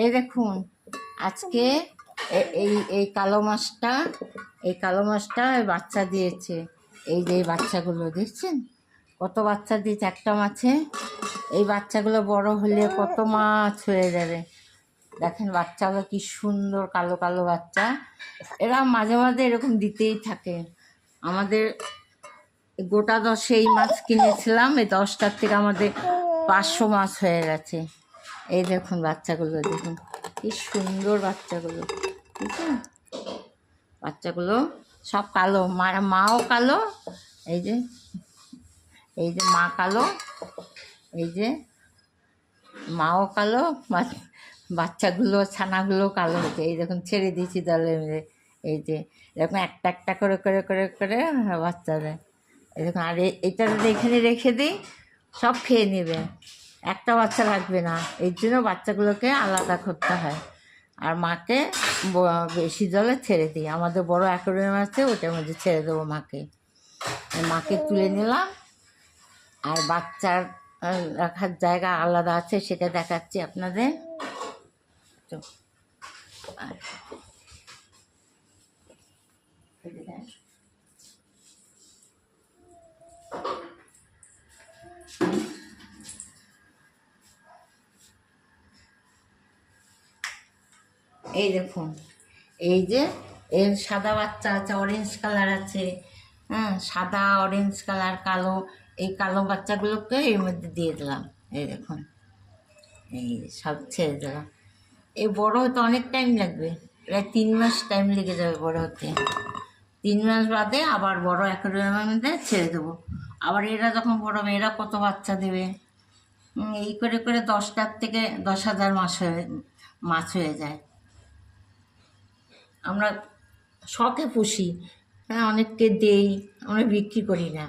এই দেখুন আজকে এই এই কালো মাছটা বাচ্চা দিয়েছে। এই যে এই বাচ্চাগুলো দেখছেন কত বাচ্চা দিয়েছে একটা মাছে। এই বাচ্চাগুলো বড় হলে কত মাছ হয়ে যাবে। দেখেন বাচ্চাগুলো কি সুন্দর কালো কালো বাচ্চা। এরা মাঝে মাঝে এরকম দিতেই থাকে। আমাদের গোটা 10 এই মাছ কিনেছিলাম, এই 10টার থেকে আমাদের 500 মাছ হয়ে গেছে। এই দেখুন বাচ্চাগুলো দেখুন কি সুন্দর বাচ্চাগুলো, বুঝছেন? বাচ্চাগুলো সব কালো, মাও কালো। এই যে মা কালো, এই যে মাও কালো, বাচ্চাগুলো ছানাগুলো কালো হচ্ছে। এই দেখুন ছেড়ে দিয়েছি দলে মিলে। এই যে এরকম একটা একটা করে করে করে করে বাচ্চা দেয়। এই দেখুন, আর এটা যদি এখানে রেখে দিই সব খেয়ে নেবে, একটা বাচ্চা রাখবে না। এই জন্য বাচ্চাগুলোকে আলাদা করতে হয়। আর মাকে বেশি জলে ছেড়ে দিই। আমাদের বড় অ্যাকোয়ারিয়াম আছে, ওটার মধ্যে ছেড়ে দেবো মাকে। মাকে তুলে নিলাম। আর বাচ্চার রাখার জায়গা আলাদা আছে, সেটা দেখাচ্ছি আপনাদের। তো এই দেখুন, এই যে এর সাদা বাচ্চা আছে, অরেঞ্জ কালার আছে, হ্যাঁ, সাদা অরেঞ্জ কালার কালো। এই কালো বাচ্চাগুলোকে এর মধ্যে দিয়ে দিলাম। এই দেখুন, এই সব ছেড়ে দিলাম। এই বড় হতে অনেক টাইম লাগবে, প্রায় 3 মাস টাইম লেগে যাবে বড় হতে। 3 মাস বাদে আবার বড় অ্যাকোয়ারিয়ামের মধ্যে ছেড়ে দেবো। আবার এরা যখন বড় হবে এরা কত বাচ্চা দেবে। এই করে করে 10টার থেকে 10,000 মাছ হয়ে যায়। আমরা শখে পুষি, হ্যাঁ, অনেককে দেই, আমরা বিক্রি করি না।